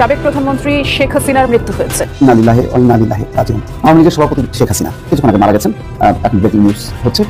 সাবেক প্রধানমন্ত্রী শেখ হাসিনার মৃত্যু হয়েছে। আওয়ামী লীগের সভাপতি শেখ হাসিনা কিছুক্ষণ আগে মারা গেছেন। এখন ব্রেকিং নিউজ হচ্ছে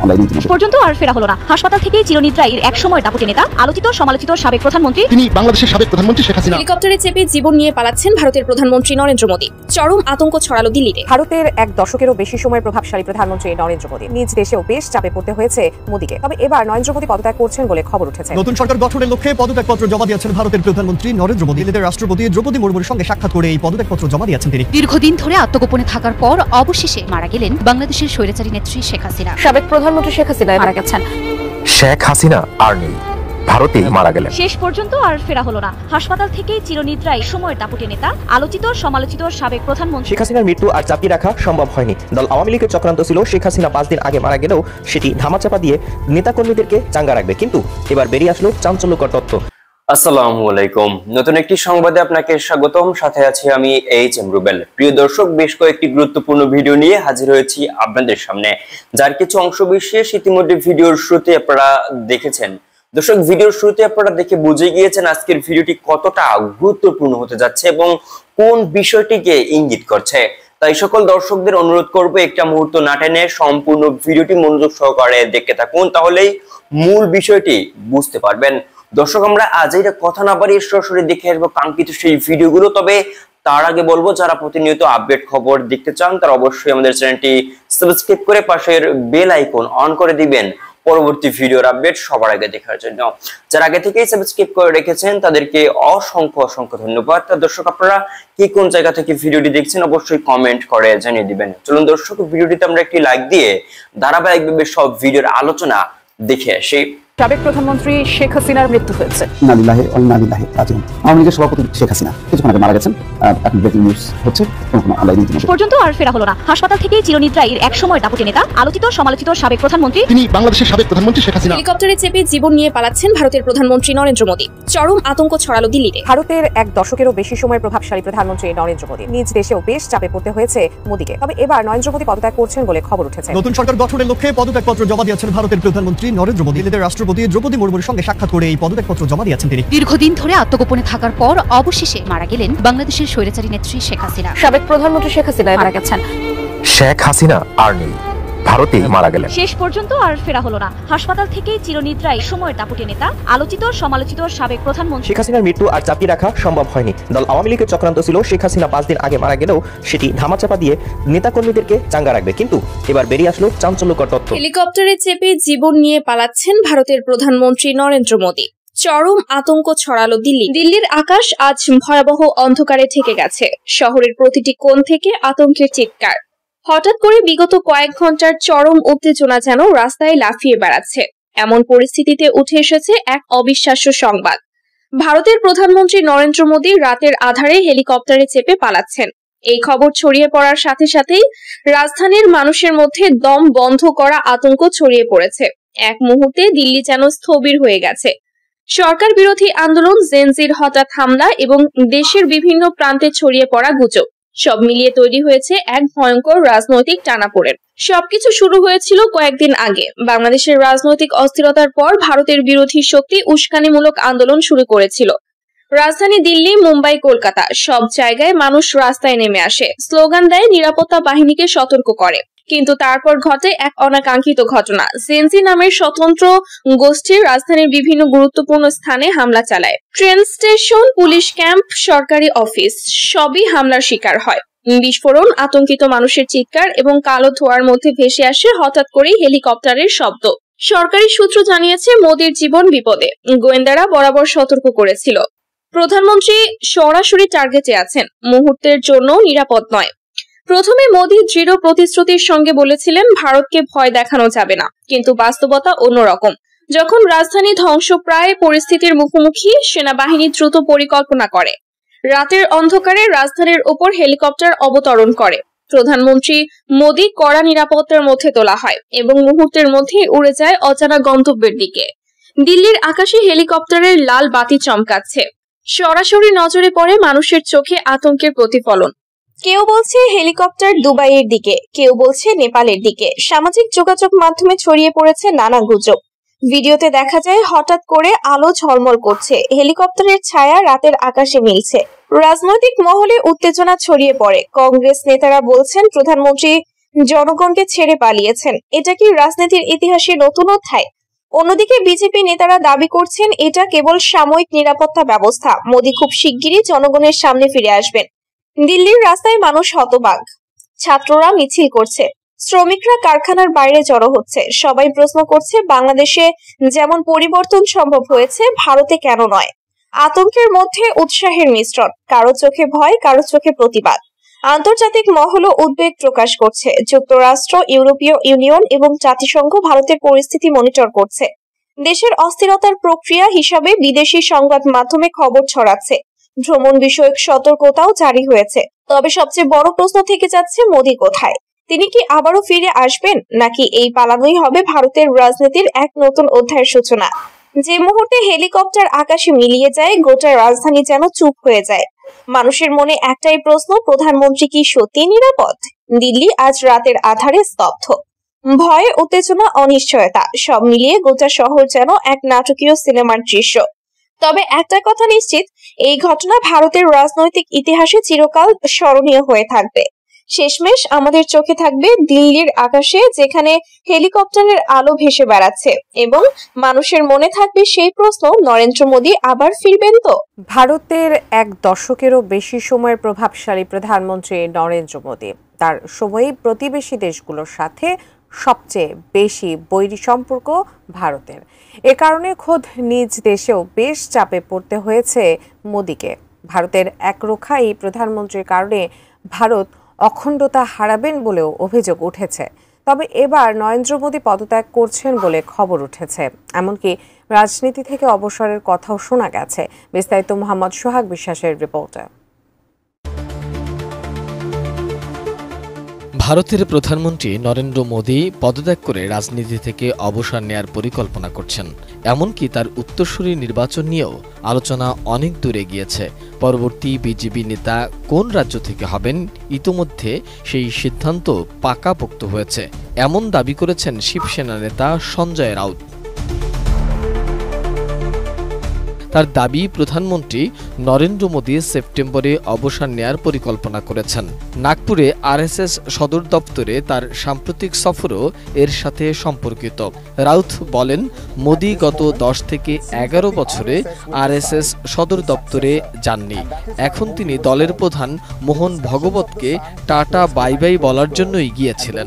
অনলাইনে পর্যন্ত আর ফেরা হলো না। হাসপাতাল থেকে চিরনিদ্রায় এক সময় দাপুটে নেতা, আলোচিত সমালোচিত সাবেক প্রধানমন্ত্রী, তিনি বাংলাদেশের সাবেক প্রধানমন্ত্রী শেখ হাসিনা। হেলিকপ্টারে চেপে জীবন নিয়ে পালাচ্ছেন ভারতের প্রধানমন্ত্রী নরেন্দ্র মোদী। চরম আতঙ্ক ছড়ালো দিল্লিতে। ভারতের এক দশকেরও বেশি সময় প্রভাবশালী প্রধানমন্ত্রী নরেন্দ্র মোদী নিজ দেশেও বেশ চাপে পড়তে হয়েছে মোদীকে। তবে এবার নরেন্দ্র মোদী পদত্যাগ করছেন বলে খবর উঠেছে। নতুন সরকার গঠনের লক্ষ্যে পদত্যাগপত্র জমা দিয়েছেন ভারতের প্রধানমন্ত্রী নরেন্দ্র মোদী। দিল্লিতে রাষ্ট্রপতি দ্রৌপদী মুর্মুর সঙ্গে সাক্ষাৎ করে এই পদত্যাগপত্র জমা দিয়েছেন তিনি। দীর্ঘদিন ধরে আত্মগোপনে থাকার পর অবশেষে মারা গেলেন বাংলাদেশের স্বৈরাচারী নেত্রী শেখ হাসিনা। সাবেক প্রধানমন্ত্রী শেখ হাসিনা মারা গেছেন। শেখ হাসিনা আর নেই, ভারতে মারা গেলেন। শেষ পর্যন্ত আর ফেরা হলো না। হাসপাতাল থেকে চিরনিদ্রায় সময়ের দাপুটে নেতা, আলোচিত সমালোচিত সাবেক প্রধানমন্ত্রী। শেখ হাসিনার মৃত্যু আর চাপিয়ে রাখা সম্ভব হয়নি। দল আওয়ামী লীগের চক্রান্ত ছিল শেখ হাসিনা 5 দিন আগে মারা গেলেও সেটি ধামাচাপা দিয়ে নেতাকর্মীদেরকে চাঙ্গা রাখবে, কিন্তু এবার বেরিয়ে আসলো চাঞ্চল্যকর তথ্য। আসসালামু আলাইকুম, নতুন একটি সংবাদে আপনাকে স্বাগতম। সাথে আছি আমি এইচ.এম. রুবেল। প্রিয় দর্শক, বেশ কয়েকটি গুরুত্বপূর্ণ ভিডিও নিয়ে হাজির হয়েছি আপনাদের সামনে, যার কিছু অংশ বিশেষ ইতিমধ্যে ভিডিওর শুরুতে আপনারা দেখেছেন। দর্শক, ভিডিওর শুরুতে আপনারা দেখে বুঝে গিয়েছেন আজকের ভিডিওটি কতটা গুরুত্বপূর্ণ হতে যাচ্ছে এবং কোন বিষয়টিকে ইঙ্গিত করছে। তাই সকল দর্শকদের অনুরোধ করব একটা মুহূর্ত না টেনে সম্পূর্ণ ভিডিওটি মনোযোগ সহকারে দেখতে থাকুন, তাহলেই মূল বিষয়টি বুঝতে পারবেন। দর্শক, আমরা আজ এটা কথা না বাড়িয়ে সরাসরি দেখে আসবো কাঙ্ক্ষিত সেই ভিডিওগুলো। তবে তার আগে বলবো, যারা প্রতিনিয়ত আপডেট খবর দেখতে চান তারা অবশ্যই আমাদের চ্যানেলটি সাবস্ক্রাইব করে পাশের বেল আইকন অন করে দিবেন পরবর্তী ভিডিওর আপডেট সবার আগে দেখার জন্য। যারা আগে থেকেই সাবস্ক্রাইব করে রেখেছেন তাদেরকে অসংখ্য অসংখ্য ধন্যবাদ। দর্শক, আপনারা কি কোন জায়গা থেকে ভিডিওটি দেখছেন অবশ্যই কমেন্ট করে জানিয়ে দিবেন। চলুন দর্শক, ভিডিওটিতে আমরা একটি লাইক দিয়ে ধারাবাহিকভাবে সব ভিডিওর আলোচনা দেখে আসি। সাবেক প্রধানমন্ত্রী শেখ হাসিনার মৃত্যু হয়েছে। আওয়ামী লীগের সভাপতি শেখ হাসিনা কিছুক্ষণ আগে মারা গেছেন। এখন ব্রেকিং নিউজ হচ্ছে অনলাইনে পর্যন্ত আর ফেরা হলো না। হাসপাতাল থেকে চিরনিদ্রায় এক সময় দাপুটে নেতা, আলোচিত সমালোচিত সাবেক প্রধানমন্ত্রী, তিনি বাংলাদেশের সাবেক প্রধানমন্ত্রী শেখ হাসিনা। হেলিকপ্টারে চেপে জীবন নিয়ে পালাচ্ছেন ভারতের প্রধানমন্ত্রী নরেন্দ্র মোদী। চরম আতঙ্ক ছড়ালো দিল্লিতে। ভারতের এক দশকেরও বেশি সময় প্রভাবশালী প্রধানমন্ত্রী নরেন্দ্র মোদী নিজ দেশেও বেশ চাপে পড়তে হয়েছে মোদীকে। তবে এবার নরেন্দ্র মোদী পদত্যাগ করছেন বলে খবর উঠেছে। নতুন সরকার গঠনের লক্ষ্যে পদত্যাগপত্র জমা দিয়েছেন ভারতের প্রধানমন্ত্রী নরেন্দ্র মোদী। দিল্লিতে রাষ্ট্রপতি দ্রৌপদী মুর্মুর সঙ্গে সাক্ষাৎ করে এই পদত্যাগপত্র জমা দিয়েছেন তিনি। দীর্ঘদিন ধরে আত্মগোপনে থাকার পর অবশেষে মারা গেলেন বাংলাদেশের স্বৈরাচারী নেত্রী শেখ হাসিনা। সাবেক প্রধানমন্ত্রী শেখ হাসিনা মারা গেছেন। শেখ হাসিনা আর নেই, ভারতে মারা গেলেন। শেষ পর্যন্ত আর ফেরা হলো না। হাসপাতাল থেকে চিরনিদ্রায় সময়ের দাপুটে নেতা, আলোচিত সমালোচিত সাবেক প্রধানমন্ত্রী। শেখ হাসিনার মৃত্যু আর চাপিয়ে রাখা সম্ভব হয়নি। দল আওয়ামী লীগের চক্রান্ত ছিল শেখ হাসিনা 5 দিন আগে মারা গেলেও সেটি ধামাচাপা দিয়ে নেতাকর্মীদেরকে চাঙ্গা রাখবে, কিন্তু এবার বেরিয়ে আসলো চাঞ্চল্যকর তথ্য। হেলিকপ্টারে চেপে জীবন নিয়ে পালাচ্ছেন ভারতের প্রধানমন্ত্রী নরেন্দ্র মোদী। চরম আতঙ্ক ছড়ালো দিল্লির আকাশ আজ ভয়াবহ অন্ধকারে ঠেকে গেছে। শহরের প্রতিটি কোণ থেকে আতঙ্কের চিৎকার। হঠাৎ করে বিগত কয়েক ঘন্টার চরম উত্তেজনা যেন রাস্তায় লাফিয়ে বেড়াচ্ছে। এমন পরিস্থিতিতে উঠে এসেছে এক অবিশ্বাস্য সংবাদ। ভারতের প্রধানমন্ত্রী নরেন্দ্র মোদী রাতের আধারে হেলিকপ্টারে চেপে পালাচ্ছেন। এই খবর ছড়িয়ে পড়ার সাথে সাথেই রাজধানীর মানুষের মধ্যে দম বন্ধ করা আতঙ্ক ছড়িয়ে পড়েছে। এক মুহূর্তে দিল্লি যেন স্থবির হয়ে গেছে। সরকার বিরোধী আন্দোলন, জেনজির হঠাৎ হামলা এবং দেশের বিভিন্ন প্রান্তে ছড়িয়ে পড়া গুজব, সব মিলিয়ে তৈরি হয়েছে এক ভয়ঙ্কর রাজনৈতিক টানাপোড়েন। সবকিছু শুরু হয়েছিল কয়েকদিন আগে। বাংলাদেশের রাজনৈতিক অস্থিরতার পর ভারতের বিরোধী শক্তি উস্কানিমূলক আন্দোলন শুরু করেছিল। রাজধানী দিল্লি, মুম্বাই, কলকাতা সব জায়গায় মানুষ রাস্তায় নেমে আসে, স্লোগান দেয়, নিরাপত্তা বাহিনীকে সতর্ক করে। কিন্তু তারপর ঘটে এক অনাকাঙ্ক্ষিত ঘটনা। জেনজি নামের স্বতন্ত্র গোষ্ঠীর রাজধানীর বিভিন্ন গুরুত্বপূর্ণ স্থানে হামলা চালায়। ট্রেন স্টেশন, পুলিশ ক্যাম্প, সরকারি অফিস সবই হামলার শিকার হয়। বিস্ফোরণ, আতঙ্কিত মানুষের চিৎকার এবং কালো ধোঁয়ার মধ্যে ভেসে আসে হঠাৎ করেই হেলিকপ্টারের শব্দ। সরকারি সূত্র জানিয়েছে মোদীর জীবন বিপদে। গোয়েন্দারা বরাবর সতর্ক করেছিল প্রধানমন্ত্রী সরাসরি টার্গেটে আছেন, মুহূর্তের জন্য নিরাপদ নয়। প্রথমে মোদী দৃঢ় প্রতিশ্রুতির সঙ্গে বলেছিলেন ভারতকে ভয় দেখানো যাবে না, কিন্তু বাস্তবতা অন্যরকম। যখন রাজধানী ধ্বংসপ্রায় পরিস্থিতির মুখোমুখি, সেনাবাহিনী দ্রুত পরিকল্পনা করে। রাতের অন্ধকারে রাজধানীর উপর হেলিকপ্টার অবতরণ করে। প্রধানমন্ত্রী মোদী কড়া নিরাপত্তার মধ্যে তোলা হয় এবং মুহূর্তের মধ্যে উড়ে যায় অজানা গন্তব্যের দিকে। দিল্লির আকাশে হেলিকপ্টারের লাল বাতি চমকাচ্ছে। সরাসরি নজরে পড়ে মানুষের চোখে আতঙ্কের প্রতিফলন। কেউ বলছে হেলিকপ্টার দুবাইয়ের দিকে, কেউ বলছে নেপালের দিকে। সামাজিক যোগাযোগ মাধ্যমে ছড়িয়ে পড়েছে নানা গুজব। ভিডিওতে দেখা যায় হঠাৎ করে আলো ঝলমল করছে, হেলিকপ্টারের ছায়া রাতের আকাশে মিলছে। রাজনৈতিক মহলে উত্তেজনা ছড়িয়ে পড়ে। কংগ্রেস নেতারা বলছেন প্রধানমন্ত্রী জনগণকে ছেড়ে পালিয়েছেন। এটা কি রাজনীতির ইতিহাসে নতুন অধ্যায়? অন্যদিকে বিজেপি নেতারা দাবি করছেন এটা কেবল সাময়িক নিরাপত্তা ব্যবস্থা। মোদী খুব শিগগিরই জনগণের সামনে ফিরে আসবেন। দিল্লির রাস্তায় মানুষ হতবাক, ছাত্ররা মিছিল করছে, শ্রমিকরা কারখানার বাইরে জড়ো হচ্ছে। সবাই প্রশ্ন করছে বাংলাদেশে যেমন পরিবর্তন সম্ভব হয়েছে ভারতে কেন নয়? আতঙ্কের মধ্যে উৎসাহের মিশ্রণ, কারো চোখে ভয়, কারো চোখে প্রতিবাদ। আন্তর্জাতিক মহলও উদ্বেগ প্রকাশ করছে। যুক্তরাষ্ট্র, ইউরোপীয় ইউনিয়ন এবং জাতিসংঘ ভারতের পরিস্থিতি মনিটর করছে। দেশের অস্থিরতার প্রক্রিয়া হিসাবে বিদেশি সংবাদ মাধ্যমে খবর ছড়াচ্ছে। ভ্রমণ বিষয়ক সতর্কতাও জারি হয়েছে। তবে সবচেয়ে বড় প্রশ্ন থেকে যাচ্ছে মোদী কোথায়? তিনি কি আবারও ফিরে আসবেন, নাকি এই পালানোই হবে ভারতের রাজনীতির এক নতুন অধ্যায়ের সূচনা? যে মুহূর্তে হেলিকপ্টার আকাশে মিলিয়ে যায়, গোটা রাজধানী যেন চুপ হয়ে যায়। মানুষের মনে একটাই প্রশ্ন, প্রধানমন্ত্রী কি সত্যি নিরাপদ? দিল্লি আজ রাতের আধারে স্তব্ধ। ভয়, উত্তেজনা, অনিশ্চয়তা সব মিলিয়ে গোটা শহর যেন এক নাটকীয় সিনেমার দৃশ্য। তবে একটা কথা নিশ্চিত, এই ঘটনা ভারতের রাজনৈতিক ইতিহাসে চিরকাল স্মরণীয় হয়ে থাকবে। শেষমেশ আমাদের চোখে থাকবে দিল্লির আকাশে যেখানে হেলিকপ্টারের আলো ভেসে বেড়াচ্ছে, এবং মানুষের মনে থাকবে সেই প্রশ্ন, নরেন্দ্র মোদী আবার ফিরবেন তো? ভারতের এক দশকেরও বেশি সময়ের প্রভাবশালী প্রধানমন্ত্রী নরেন্দ্র মোদী তার সময়ে প্রতিবেশী দেশগুলোর সাথে সবচেয়ে বেশি বৈরী সম্পর্ক ভারতের। এ কারণে খোদ নিজ দেশেও বেশ চাপে পড়তে হয়েছে মোদীকে। ভারতের একরোখা এই প্রধানমন্ত্রীর কারণে ভারত অখণ্ডতা হারাবেন বলেও অভিযোগ উঠেছে। তবে এবার নরেন্দ্র মোদী পদত্যাগ করছেন বলে খবর উঠেছে, এমনকি রাজনীতি থেকে অবসরের কথাও শোনা গেছে। বিস্তারিত মোহাম্মদ সোহাগ বিশ্বাসের রিপোর্টে। ভারতের প্রধানমন্ত্রী নরেন্দ্র মোদী পদত্যাগ করে রাজনীতি থেকে অবসর নেয়ার পরিকল্পনা করছেন। এমনকি তার উত্তরসূরি নির্বাচন নিয়েও আলোচনা অনেক দূরে গিয়েছে। পরবর্তী বিজেপি নেতা কোন রাজ্য থেকে হবেন ইতোমধ্যে সেই সিদ্ধান্ত পাকাপোক্ত হয়েছে, এমন দাবি করেছেন শিবসেনা নেতা সঞ্জয় রাউত। তার দাবি, প্রধানমন্ত্রী নরেন্দ্র মোদী সেপ্টেম্বরে অবসর নেয়ার পরিকল্পনা করেছেন। নাগপুরে আরএসএস সদর দপ্তরে তার সাম্প্রতিক সফরও এর সাথে সম্পর্কিত। রাউত বলেন, মোদী গত 10 থেকে 11 বছরে আরএসএস সদর দপ্তরে যাননি। এখন তিনি দলের প্রধান মোহন ভগবতকে টাটা বাই বাই বলার জন্যই গিয়েছিলেন।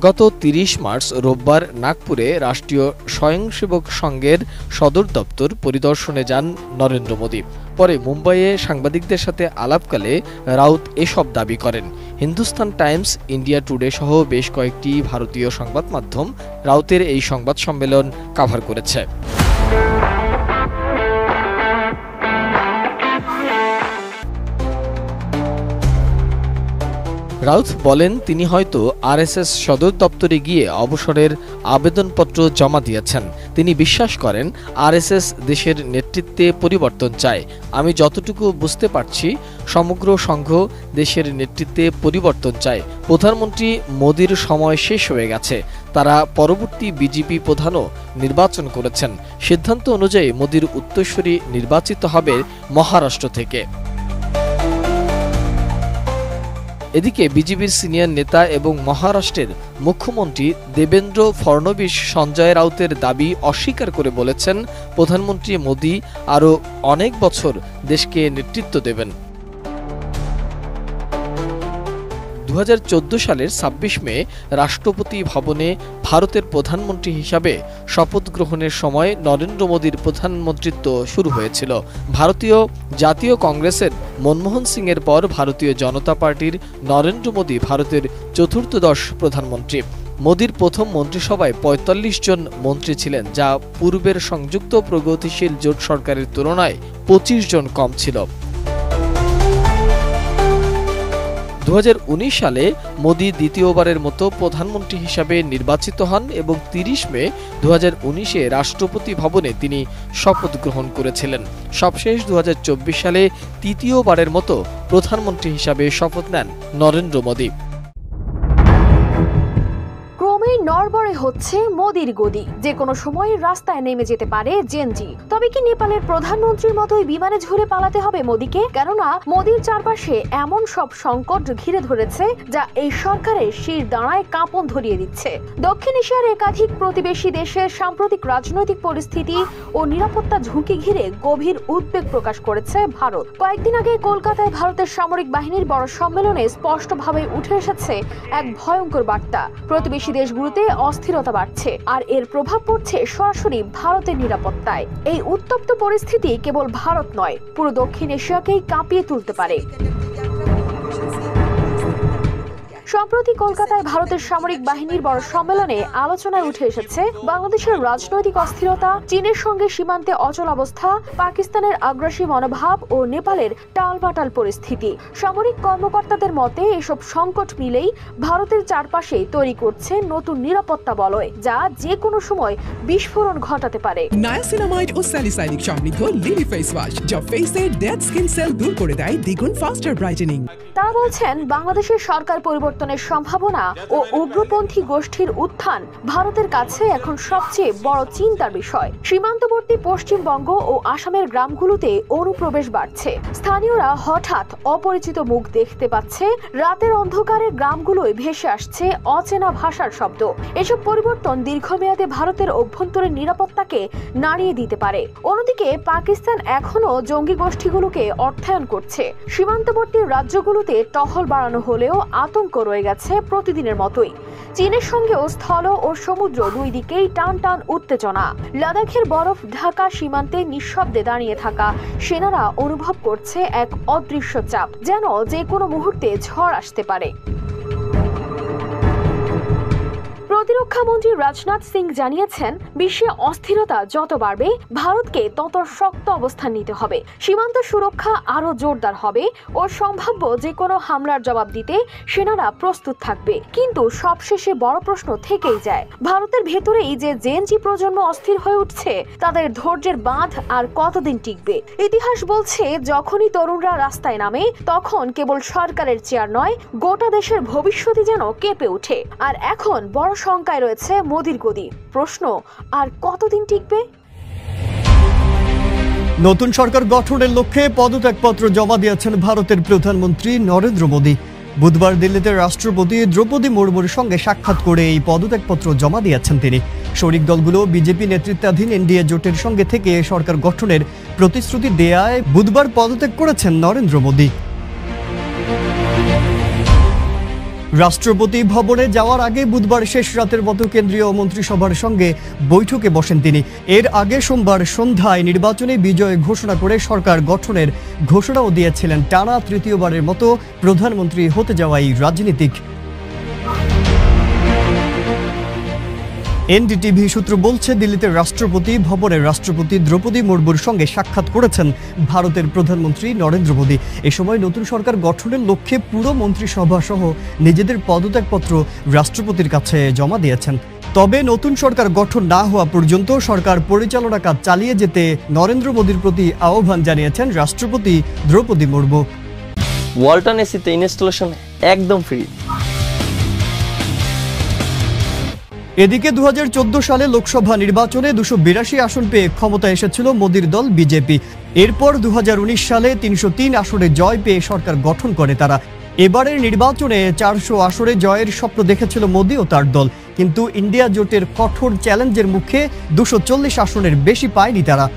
গত 30 মার্চ রোববার নাগপুরে রাষ্ট্রীয় স্বয়ংসেবক সংঘের সদর দপ্তর পরিদর্শনে যান নরেন্দ্র মোদী। পরে মুম্বাইয়ে সাংবাদিকদের সাথে আলাপকালে রাউত এসব দাবি করেন। হিন্দুস্তান টাইমস, ইন্ডিয়া টুডে সহ বেশ কয়েকটি ভারতীয় সংবাদ মাধ্যম রাউতের এই সংবাদ সম্মেলন কভার করেছে। রাউত বলেন, তিনি হয়তো আরএসএস সদর দপ্তরে গিয়ে অবসরের আবেদনপত্র জমা দিয়েছেন। তিনি বিশ্বাস করেন আরএসএস দেশের নেতৃত্বে পরিবর্তন চায়। আমি যতটুকু বুঝতে পারছি সমগ্র সংঘ দেশের নেতৃত্বে পরিবর্তন চায়। প্রধানমন্ত্রী মোদীর সময় শেষ হয়ে গেছে। তারা পরবর্তী বিজেপি প্রধানও নির্বাচন করেছেন। সিদ্ধান্ত অনুযায়ী মোদীর উত্তরসূরি নির্বাচিত হবে মহারাষ্ট্র থেকে। এদিকে বিজেপির সিনিয়র নেতা এবং মহারাষ্ট্রের মুখ্যমন্ত্রী দেবেন্দ্র ফড়নবিস সঞ্জয় রাউতের দাবি অস্বীকার করে বলেছেন, প্রধানমন্ত্রী মোদী আরও অনেক বছর দেশকে নেতৃত্ব দেবেন। 2014 সালের 26 মে রাষ্ট্রপতি ভবনে ভারতের প্রধানমন্ত্রী হিসাবে শপথ গ্রহণের সময় নরেন্দ্র মোদীর প্রধানমন্ত্রিত্ব শুরু হয়েছিল। ভারতীয় জাতীয় কংগ্রেসের মনমোহন সিংয়ের পর ভারতীয় জনতা পার্টির নরেন্দ্র মোদী ভারতের চতুর্থদশ প্রধানমন্ত্রী। মোদীর প্রথম মন্ত্রিসভায় 45 জন মন্ত্রী ছিলেন, যা পূর্বের সংযুক্ত প্রগতিশীল জোট সরকারের তুলনায় 25 জন কম ছিল। 2019 সালে মোদী দ্বিতীয়বারের মতো প্রধানমন্ত্রী হিসাবে নির্বাচিত হন এবং 30 মে 2019-এ রাষ্ট্রপতি ভবনে তিনি শপথ গ্রহণ করেছিলেন। সবশেষ 2024 সালে তৃতীয়বারের মতো প্রধানমন্ত্রী হিসাবে শপথ নেন নরেন্দ্র মোদী। ক্রমেই নড়বড়ে সময় হচ্ছে মোদির গদি, যে কোনো সময় রাস্তায় নেমে যেতে পারে জেনজি। তবে কি নেপালের প্রধানমন্ত্রীর মতোই বিমানে ঝুলে পালাতে হবে মোদিকে? কেননা মোদির চারপাশে এমন সব সংকট ঘিরে ধরেছে যা এই সরকারের শির দাঁড়ায় কাঁপন ধরিয়ে দিচ্ছে। দক্ষিণ এশিয়ার একাধিক প্রতিবেশী দেশের সাম্প্রতিক রাজনৈতিক পরিস্থিতি ও নিরাপত্তা ঝুঁকি ঘিরে গভীর উদ্বেগ প্রকাশ করেছে ভারত। কয়েকদিন আগে কলকাতায় ভারতের সামরিক বাহিনীর বড় সম্মেলনে স্পষ্টভাবে উঠে এসেছে এক ভয়ঙ্কর বার্তা। প্রতিবেশী দেশগুলোতে অস্থিরতা বাড়ছে, আর এর প্রভাব পড়ছে সরাসরি ভারতের নিরাপত্তায়। এই উত্তপ্ত পরিস্থিতি কেবল ভারত নয়, পুরো দক্ষিণ এশিয়াকেই কাঁপিয়ে তুলতে পারে। সম্প্রতি কলকাতায় ভারতের সামরিক বাহিনীর বড় সম্মেলনে আলোচনায় উঠে এসেছে বাংলাদেশের রাজনৈতিক অস্থিরতা, চীনের সঙ্গে সীমান্তে অচল অবস্থা, পাকিস্তানের আগ্রাসী মনোভাব ও নেপালের টালবাটাল পরিস্থিতি। সামরিক কর্মকর্তাদের মতে এসব সংকট মিলেই ভারতের চারপাশে তৈরি করছে নতুন নিরাপত্তা বলয়, যা যে কোনো সময় বিস্ফোরণ ঘটাতে পারে। নায়াসিনামাইড ও স্যালিসাইলিক সমৃদ্ধ লিলি ফেস ওয়াশ, যা ফেসের ডেড স্কিন সেল দূর করে দেয় দ্বিগুণ ফাস্টার ব্রাইটেনিং। তারা বলছেন বাংলাদেশের সরকার পরিবর্তনের সম্ভাবনা ও উগ্রপন্থী গোষ্ঠীর উত্থান ভারতের কাছে এখন সবচেয়ে বড় চিন্তার বিষয়। সীমান্তবর্তী পশ্চিমবঙ্গ ও আসামের গ্রামগুলোতে অনুপ্রবেশ বাড়ছে। স্থানীয়রা হঠাৎ অপরিচিত মুখ দেখতে পাচ্ছে। রাতের অন্ধকারে গ্রামগুলোয় ভেসে আসছে অচেনা ভাষার শব্দ। এসব পরিবর্তন দীর্ঘমেয়াদে ভারতের অভ্যন্তরীণ নিরাপত্তাকে নাড়িয়ে দিতে পারে। অন্যদিকে পাকিস্তান এখনো জঙ্গি গোষ্ঠীগুলোকে অর্থায়ন করছে। সীমান্তবর্তী রাজ্যগুলোতে টহল বাড়ানো হলেও আতঙ্ক রয়ে গেছে প্রতিদিনের মতোই। চীনের সঙ্গেও স্থল ও সমুদ্র দুই দিকেই টান টান উত্তেজনা। লাদাখের বরফ ঢাকা সীমান্তে নিঃশব্দে দাঁড়িয়ে থাকা সেনারা অনুভব করছে এক অদৃশ্য চাপ, যেন যে কোনো মুহূর্তে ঝড় আসতে পারে। প্রতিরক্ষা মন্ত্রী রাজনাথ সিং জানিয়েছেন, বিশ্বে অস্থিরতা যত বাড়বে ভারতকে তত শক্ত অবস্থান নিতে হবে। সীমান্ত সুরক্ষা আরো জোরদার হবে ও সম্ভাব্য যে কোনো হামলার জবাব দিতে সেনারা প্রস্তুত থাকবে। কিন্তু সবশেষে বড় প্রশ্ন থেকেই যায়, ভারতের ভেতরেই যে জেনজি প্রজন্ম অস্থির হয়ে উঠছে, তাদের ধৈর্যের বাঁধ আর কতদিন টিকবে? ইতিহাস বলছে, যখনই তরুণরা রাস্তায় নামে তখন কেবল সরকারের চেয়ার নয়, গোটা দেশের ভবিষ্যৎই যেন কেঁপে ওঠে। আর এখন বড় শঙ্কায় রয়েছে মোদির গদি। প্রশ্ন, আর কতদিন টিকবে? নতুন সরকার গঠনের লক্ষ্যে পদত্যাগপত্র জমা দিয়েছেন ভারতের প্রধানমন্ত্রী নরেন্দ্র মোদী। বুধবার দিল্লিতে রাষ্ট্রপতি দ্রৌপদী মুর্মুর সঙ্গে সাক্ষাৎ করে এই পদত্যাগপত্র জমা দিয়েছেন তিনি। শরিক দলগুলো বিজেপি নেতৃত্বাধীন এনডিএ জোটের সঙ্গে থেকে সরকার গঠনের প্রতিশ্রুতি দেয়ায় বুধবার পদত্যাগ করেছেন নরেন্দ্র মোদী। রাষ্ট্রপতি ভবনে যাওয়ার আগে বুধবার শেষ রাতের মতো কেন্দ্রীয় মন্ত্রিসভার সঙ্গে বৈঠকে বসেন তিনি। এর আগে সোমবার সন্ধ্যায় নির্বাচনে বিজয় ঘোষণা করে সরকার গঠনের ঘোষণাও দিয়েছিলেন টানা তৃতীয়বারের মতো প্রধানমন্ত্রী হতে যাওয়া এই রাজনীতিক। এনডিটিভি সূত্র বলছে, দিল্লিতে রাষ্ট্রপতি ভবনে রাষ্ট্রপতি দ্রৌপদী মুর্মুর সঙ্গে সাক্ষাৎ করেছেন ভারতের প্রধানমন্ত্রী নরেন্দ্র মোদী। এ সময় নতুন সরকার গঠনের লক্ষ্যে পুরো মন্ত্রিসভা সহ নিজেদের পদত্যাগপত্র রাষ্ট্রপতির কাছে জমা দিয়েছেন। তবে নতুন সরকার গঠন না হওয়া পর্যন্ত সরকার পরিচালনা কাজ চালিয়ে যেতে নরেন্দ্র মোদীর প্রতি আহ্বান জানিয়েছেন রাষ্ট্রপতি দ্রৌপদী মুর্মু। ওয়ালটন এসিতে ইনস্টলেশন একদম ফ্রি। এদিকে 2014 সালে লোকসভা নির্বাচনে 282 আসন পেয়ে ক্ষমতায় এসেছিল মোদীর দল বিজেপি। এরপর 2019 সালে 303 আসনে জয় পেয়ে সরকার গঠন করে তারা। এবারের নির্বাচনে 400 আসনে জয়ের স্বপ্ন দেখেছিল মোদী ও তার দল, কিন্তু ইন্ডিয়া জোটের কঠোর চ্যালেঞ্জের মুখে 240 আসনের বেশি পায়নি তারা।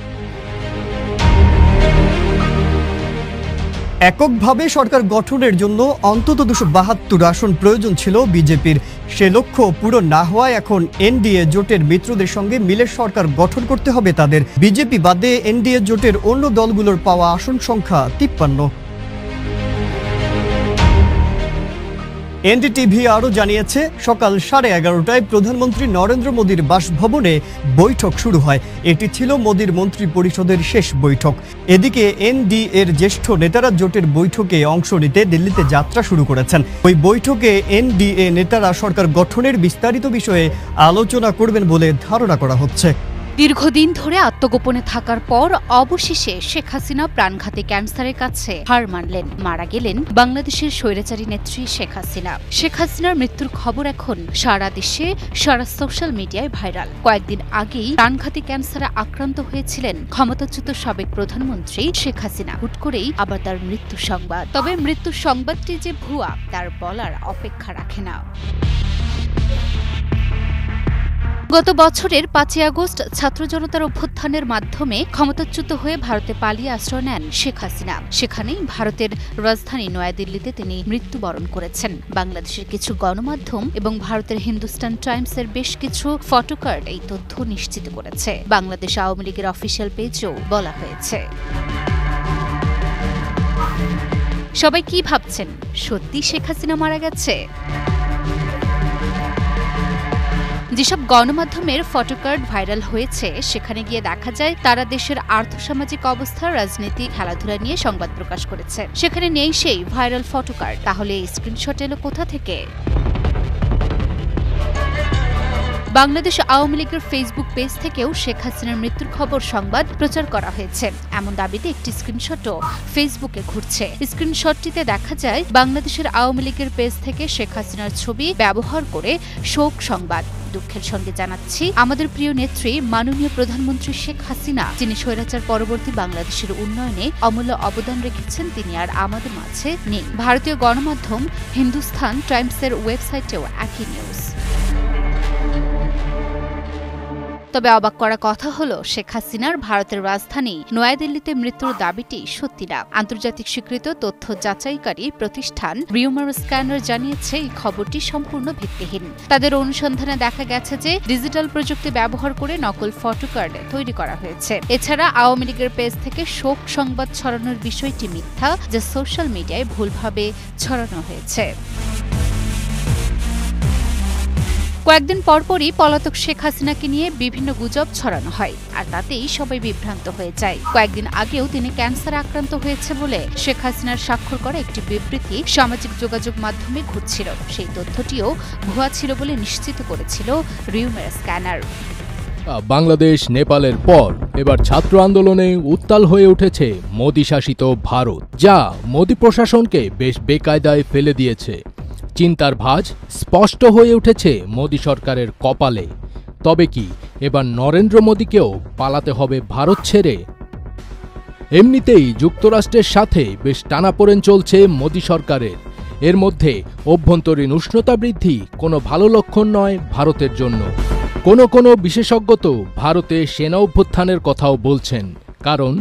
এককভাবে সরকার গঠনের জন্য অন্তত 272 আসন প্রয়োজন ছিল বিজেপির। সে লক্ষ্য পূরণ না হওয়ায় এখন এনডিএ জোটের মিত্রদের সঙ্গে মিলে সরকার গঠন করতে হবে তাদের। বিজেপি বাদে এনডিএ জোটের অন্য দলগুলোর পাওয়া আসন সংখ্যা 53। এনডিটিভি আরও জানিয়েছে, সকাল 11:30টায় প্রধানমন্ত্রী নরেন্দ্র মোদীর বাসভবনে বৈঠক শুরু হয়। এটি ছিল মোদীর মন্ত্রী পরিষদের শেষ বৈঠক। এদিকে এনডিএর জ্যেষ্ঠ নেতারা জোটের বৈঠকে অংশ নিতে দিল্লিতে যাত্রা শুরু করেছেন। ওই বৈঠকে এনডিএ নেতারা সরকার গঠনের বিস্তারিত বিষয়ে আলোচনা করবেন বলে ধারণা করা হচ্ছে। দীর্ঘদিন ধরে আত্মগোপনে থাকার পর অবশেষে শেখ হাসিনা প্রাণঘাতী ক্যান্সারের কাছে হার মানলেন। মারা গেলেন বাংলাদেশের স্বৈরাচারী নেত্রী শেখ হাসিনা। শেখ হাসিনার মৃত্যুর খবর এখন সারা দেশে, সারা সোশ্যাল মিডিয়ায় ভাইরাল। কয়েকদিন আগেই প্রাণঘাতী ক্যান্সারে আক্রান্ত হয়েছিলেন ক্ষমতাচ্যুত সাবেক প্রধানমন্ত্রী শেখ হাসিনা। হুট করেই আবার তার মৃত্যু সংবাদ। তবে মৃত্যুর সংবাদটি যে ভুয়া তার বলার অপেক্ষা রাখে না। গত বছরের 5ই আগস্ট ছাত্র জনতার অভ্যুত্থানের মাধ্যমে ক্ষমতাচ্যুত হয়ে ভারতে পালিয়ে আশ্রয় নেন শেখ হাসিনা। সেখানেই ভারতের রাজধানী নয়াদিল্লিতে তিনি মৃত্যুবরণ করেছেন। বাংলাদেশের কিছু গণমাধ্যম এবং ভারতের হিন্দুস্তান টাইমসের বেশ কিছু ফটোকার্ড এই তথ্য নিশ্চিত করেছে। বাংলাদেশ আওয়ামী লীগের অফিসিয়াল পেজেও বলা হয়েছে। সবাই কি ভাবছেন, সত্যি শেখ হাসিনা মারা গেছে? যেসব গণমাধ্যমের ফটোকার্ড ভাইরাল হয়েছে সেখানে গিয়ে দেখা যায় তারা দেশের আর্থসামাজিক অবস্থা, রাজনীতি, খেলাধুলা নিয়ে সংবাদ প্রকাশ করেছে। সেখানে নেই সেই ভাইরাল ফটোকার্ড। তাহলে এই স্ক্রিনশট এলো কোথা থেকে? বাংলাদেশ আওয়ামী লীগের ফেসবুক পেজ থেকেও শেখ হাসিনার মৃত্যুর খবর সংবাদ প্রচার করা হয়েছে। এমন দাবিতে একটি স্ক্রিনশটও ফেসবুকে ঘুরছে। স্ক্রিনশটটিতে দেখা যায় বাংলাদেশের আওয়ামী লীগের পেজ থেকে শেখ হাসিনার ছবি ব্যবহার করে শোক সংবাদ। দুঃখের সঙ্গে জানাচ্ছি, আমাদের প্রিয় নেত্রী মাননীয় প্রধানমন্ত্রী শেখ হাসিনা, যিনি স্বৈরাচার পরবর্তী বাংলাদেশের উন্নয়নে অমূল্য অবদান রেখেছেন, তিনি আর আমাদের মাঝে নেই। ভারতীয় গণমাধ্যম হিন্দুস্তান টাইমসের ওয়েবসাইটেও একই নিউজ। তবে অবাক করা কথা হলো, শেখ হাসিনার ভারতের রাজধানী নয়াদিল্লিতে মৃত্যুর দাবিটি সত্যি না। আন্তর্জাতিক স্বীকৃত তথ্য যাচাইকারী প্রতিষ্ঠান রিউমার স্ক্যানার জানিয়েছে এই খবরটি সম্পূর্ণ ভিত্তিহীন। তাদের অনুসন্ধানে দেখা গেছে যে ডিজিটাল প্রযুক্তি ব্যবহার করে নকল ফটোকার্ড তৈরি করা হয়েছে। এছাড়া আওয়ামী লীগের পেজ থেকে শোক সংবাদ ছড়ানোর বিষয়টি মিথ্যা, যা সোশ্যাল মিডিয়ায় ভুলভাবে ছড়ানো হয়েছে। কয়েকদিন পরপরই পলাতক শেখ হাসিনাকে নিয়ে বিভিন্ন গুজব ছড়ানো হয়, আর তাতেই সবাই বিভ্রান্ত হয়ে যায়। কয়েকদিন আগেও তিনি ক্যান্সারে আক্রান্ত হয়েছে বলে শেখ হাসিনার স্বাক্ষর করা একটি বিবৃতি সামাজিক যোগাযোগ মাধ্যমে ঘুরছিল। সেই তথ্যটিও ভুয়া ছিল বলে নিশ্চিত করেছিল রিউমার স্ক্যানার। বাংলাদেশ নেপালের পর এবার ছাত্র আন্দোলনে উত্তাল হয়ে উঠেছে মোদি শাসিত ভারত, যা মোদি প্রশাসনকে বেশ বেকায়দায় ফেলে দিয়েছে। চিন্তার ভাঁজ স্পষ্ট হয়ে উঠেছে মোদি সরকারের কপালে। তবে কি এবার নরেন্দ্র মোদিকেও পালাতে হবে ভারত ছেড়ে? এমনিতেই যুক্তরাষ্ট্রের সাথে বেশ টানাপোড়েন চলছে মোদি সরকারের। এর মধ্যে অভ্যন্তরীণ উষ্ণতা বৃদ্ধি কোনো ভালো লক্ষণ নয় ভারতের জন্য। কোনো বিশেষজ্ঞ তো ভারতে সেনা অভ্যুত্থানের কথাও বলছেন, কারণ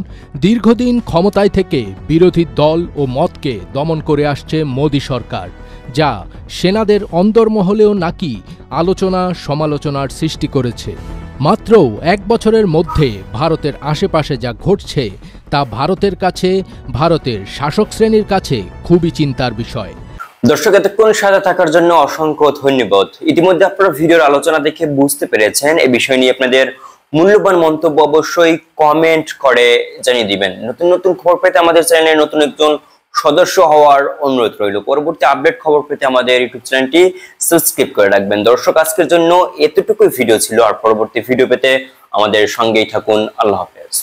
দীর্ঘদিন ক্ষমতায় থেকে বিরোধী দল ও মতকে দমন করে আসছে মোদি সরকার, যা সেনাদের অন্দরমহলেও নাকি আলোচনা সমালোচনার সৃষ্টি করেছে। মাত্র 1 বছরের মধ্যে ভারতের আশেপাশে যা ঘটছে তা ভারতের কাছে, ভারতের শাসক শ্রেণীর কাছে খুবই চিন্তার বিষয়। দর্শক, এতক্ষণ সাথে থাকার জন্য অসংখ্য ধন্যবাদ। ইতিমধ্যে আপনারা ভিডিওর আলোচনা দেখে বুঝতে পেরেছেন। এই বিষয় নিয়ে আপনাদের মূল্যবান মন্তব্য অবশ্যই কমেন্ট করে জানিয়ে দিবেন। নতুন নতুন খবর পেতে আমাদের চ্যানেলে নতুন একজন সদস্য হওয়ার অনুরোধ রইল। পরবর্তী আপডেট খবর পেতে আমাদের ইউটিউব চ্যানেলটি সাবস্ক্রাইব করে রাখবেন। দর্শক, আজকের জন্য এতটুকুই ভিডিও ছিল। আর পরবর্তী ভিডিও পেতে আমাদের সঙ্গেই থাকুন। আল্লাহ হাফেজ।